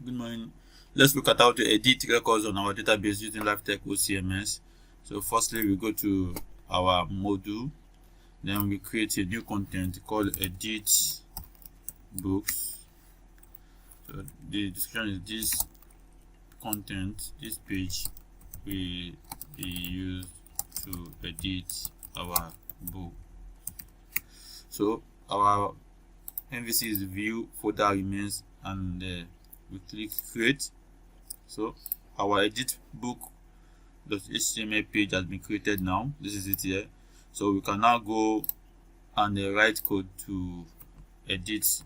Good morning. Let's look at how to edit records on our database using LifetechOCMS. So firstly, we go to our module. Then we create a new content called edit books. So the description is this content, this page will be used to edit our book. So our MVC is view, folder remains, and we click create. So our edit book.html page has been created now. This is it here. So we can now go and write code to edit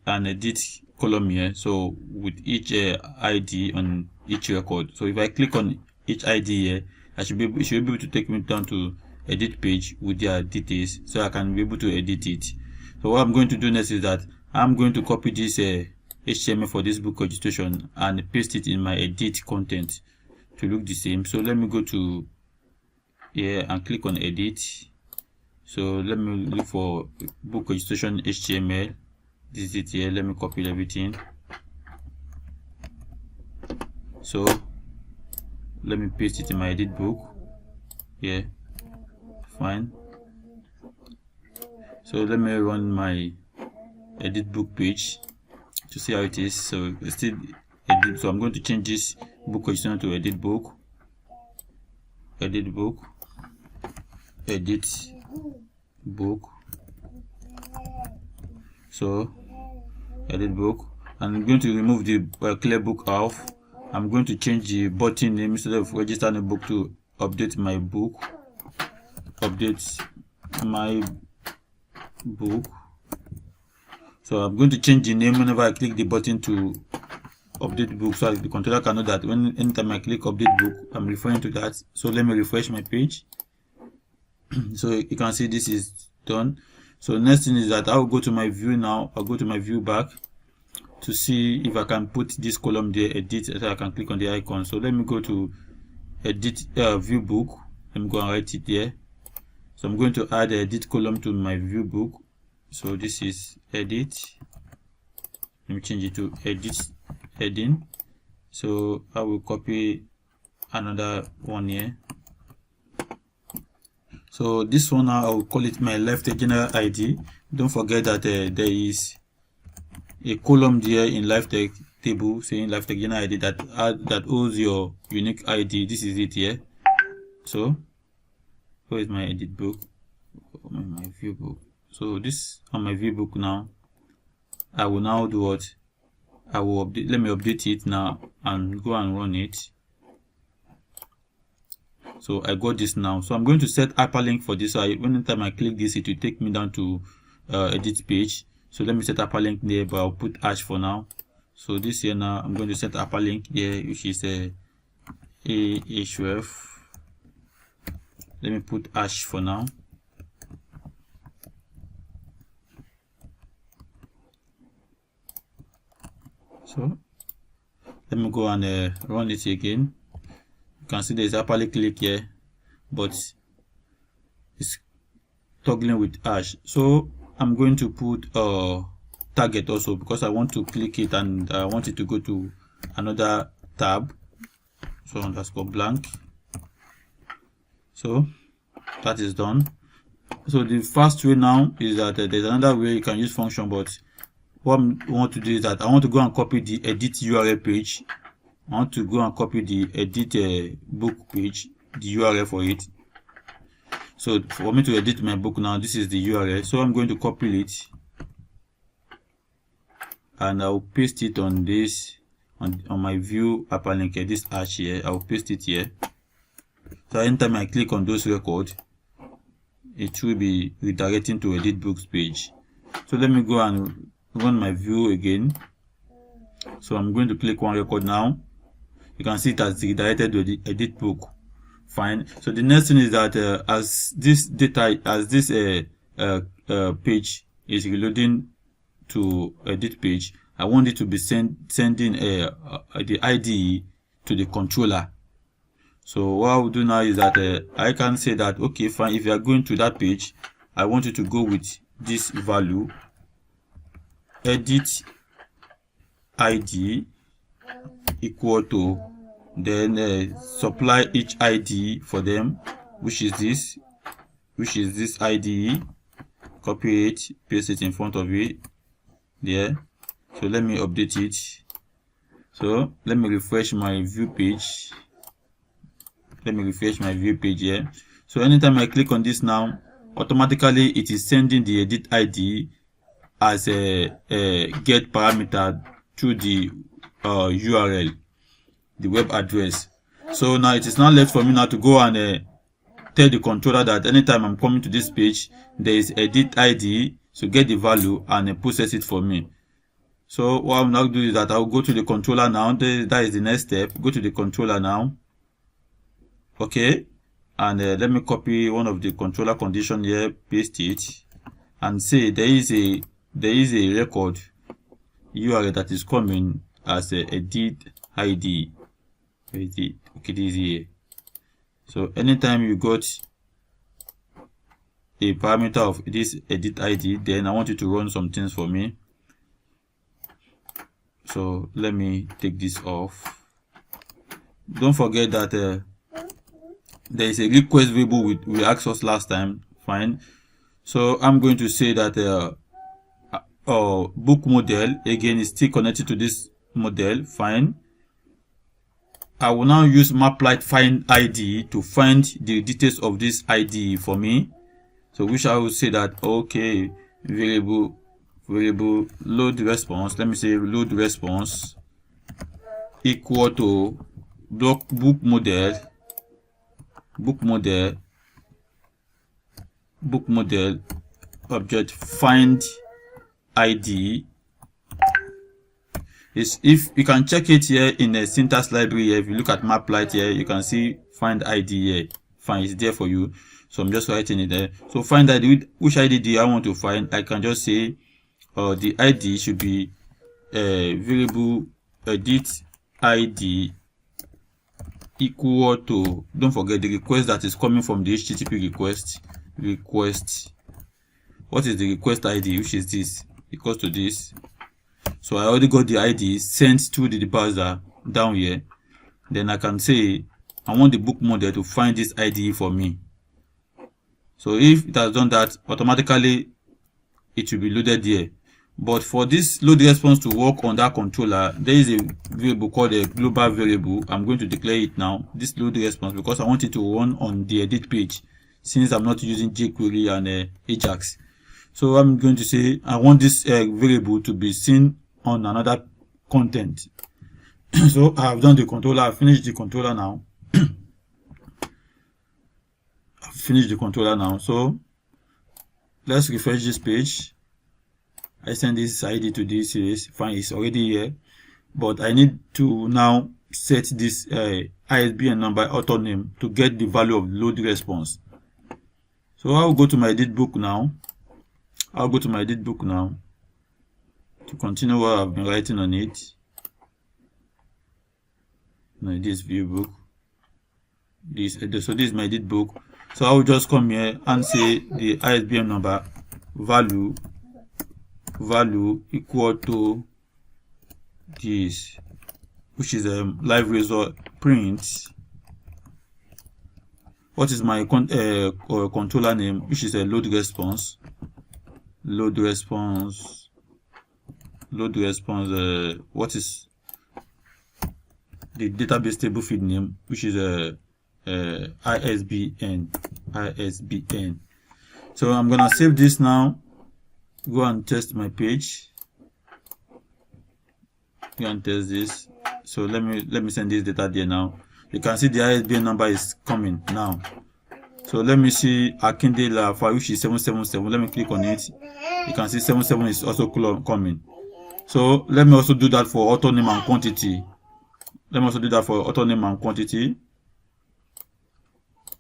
and edit column here. So with each ID on each record. So if I click on each ID here, it should be able to take me down to edit page with their details, so I can be able to edit it. So what I'm going to do next is that I'm going to copy this HTML for this book registration and paste it in my edit content to look the same. So let me go to here and click on edit. So let me look for book registration HTML. This is it here. Let me copy everything. So let me paste it in my edit book. Yeah, fine. So let me run my edit book page to see how it is. So it's still edit. So I'm going to change this book registration to edit book. Edit book. Edit book. So edit book. And I'm going to remove the clear book off. I'm going to change the button name instead of register a book to update my book. Update my book. So I'm going to change the name whenever I click the button to update book, so the controller can know that anytime I click update book, I'm referring to that. So let me refresh my page. So you can see this is done. So next thing is that I'll go to my view now. I'll go to my view back to see if I can put this column there, edit, so I can click on the icon. So let me go to edit view book. Let me go and write it there. So I'm going to add the edit column to my view book. So this is edit. Let me change it to edit heading. So I will copy another one here. So this one now I will call it my LifeTech general ID. Don't forget that there is a column there in LifeTech table saying LifeTech general ID that holds your unique ID. This is it here. So where is my edit book? My view book. So this on my view book now. I will now do what? I will update. Let me update it now and go and run it. So I got this now. So I'm going to set hyperlink for this. So anytime I click this, it will take me down to edit page. So let me set hyperlink there, but I'll put hash for now. So this here now, I'm going to set hyperlink here, which is a href. Let me put hash for now. So let me go and run it again. You can see there's hyperlink click here, but it's toggling with hash. So I'm going to put target also, because I want to click it and I want it to go to another tab. So underscore blank. So that is done. So the first way now is that there's another way you can use function, but what I want to do is that I want to go and copy the edit URL page. I want to go and copy the edit book page, the URL for it. So for me to edit my book now, this is the URL. So I'm going to copy it and I'll paste it on this on my view hyperlink here, this hash here. I'll paste it here. So anytime I click on those records, it will be redirecting to edit books page. So let me go and run my view again. So I'm going to click one record now. You can see it has redirected to the edit book. Fine. So the next thing is that as this page is reloading to edit page, I want it to be sending the IDE to the controller. So what I will do now is that I can say that, okay, fine, if you are going to that page, I want you to go with this value, edit ID equal to, then supply each ID for them, which is this ID. Copy it, paste it in front of it there. So let me update it. So let me refresh my view page. Here. So anytime I click on this now, automatically it is sending the edit ID as a get parameter to the URL, the web address. So now it is now left for me now to go and tell the controller that anytime I'm coming to this page, there is edit ID, so get the value and process it for me. So what I'm now doing is that I'll go to the controller now. That is the next step. Go to the controller now. Okay, and let me copy one of the controller condition here, paste it, and say there is a record URL that is coming as a edit ID. Okay, this is here. So anytime you got a parameter of this edit ID, then I want you to run some things for me. So let me take this off. Don't forget that there is a request variable we asked us last time. Fine. So I'm going to say that book model again is still connected to this model. Fine. I will now use maplight find ID to find the details of this ID for me. So which I will say that okay, variable load response. Let me say load response equal to book model object find ID. Is if you can check it here in the syntax library here. If you look at maplight here, you can see find ID here. Fine, it's there for you. So I'm just writing it there. So find ID, which ID do I want to find? I can just say the ID should be variable edit ID equal to, don't forget the request that is coming from the HTTP request. What is the request ID? Which is this, equals to this. So I already got the ID sent to the browser down here. Then I can say I want the book model to find this ID for me. So if it has done that, automatically it will be loaded here. But for this load response to work on that controller, there is a variable called a global variable. I'm going to declare it now, this load response, because I want it to run on the edit page, since I'm not using jQuery and Ajax. So I'm going to say I want this variable to be seen on another content. So I have done the controller. I finished the controller now. I've finished the controller now. So let's refresh this page. I send this ID to this series. Fine, it's already here, but I need to now set this ISBN number author name to get the value of load response. So I'll go to my edit book now. To continue what I've been writing on it. Now this view book. So this is my edit book. So I will just come here and say the ISBN number value equal to this, which is a live result print. What is my controller name, which is a load response. What is the database table feed name, which is a ISBN. So I'm gonna save this now. Go and test my page. Go and test this. So let me send this data there now. You can see the ISBN number is coming now. So let me see Akindela file, which is 777. Let me click on it. You can see 77 is also coming. So let me also do that for author name and quantity.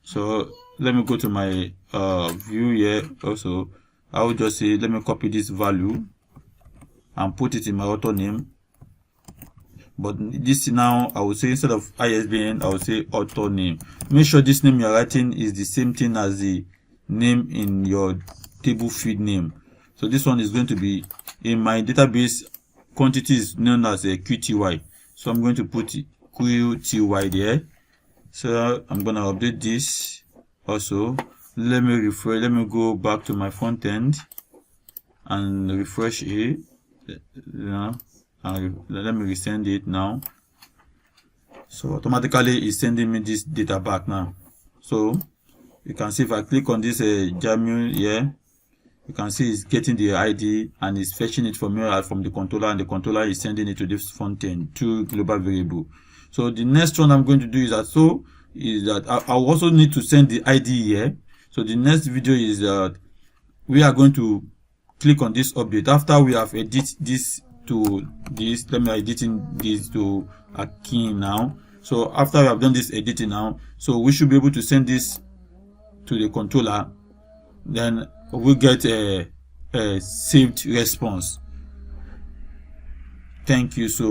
So let me go to my view here also. I will just say, let me copy this value and put it in my author name. But this now, I will say instead of ISBN, I will say author name. Make sure this name you're writing is the same thing as the name in your table feed name. So this one is going to be in my database quantity is known as a QTY. So I'm going to put QTY there. So I'm going to update this also. Let me refresh. Let me go back to my front end and refresh it. And let me resend it now. So automatically it's sending me this data back now. So you can see if I click on this Jamil here, you can see it's getting the ID and it's fetching it from here from the controller, and the controller is sending it to this front end to global variable. So the next one I'm going to do is that I also need to send the ID here. So the next video is that we are going to click on this update after we have edited this to this. Let me editing this to Akin now. So after we have done this editing now, so we should be able to send this to the controller. Then we get a saved response. Thank you so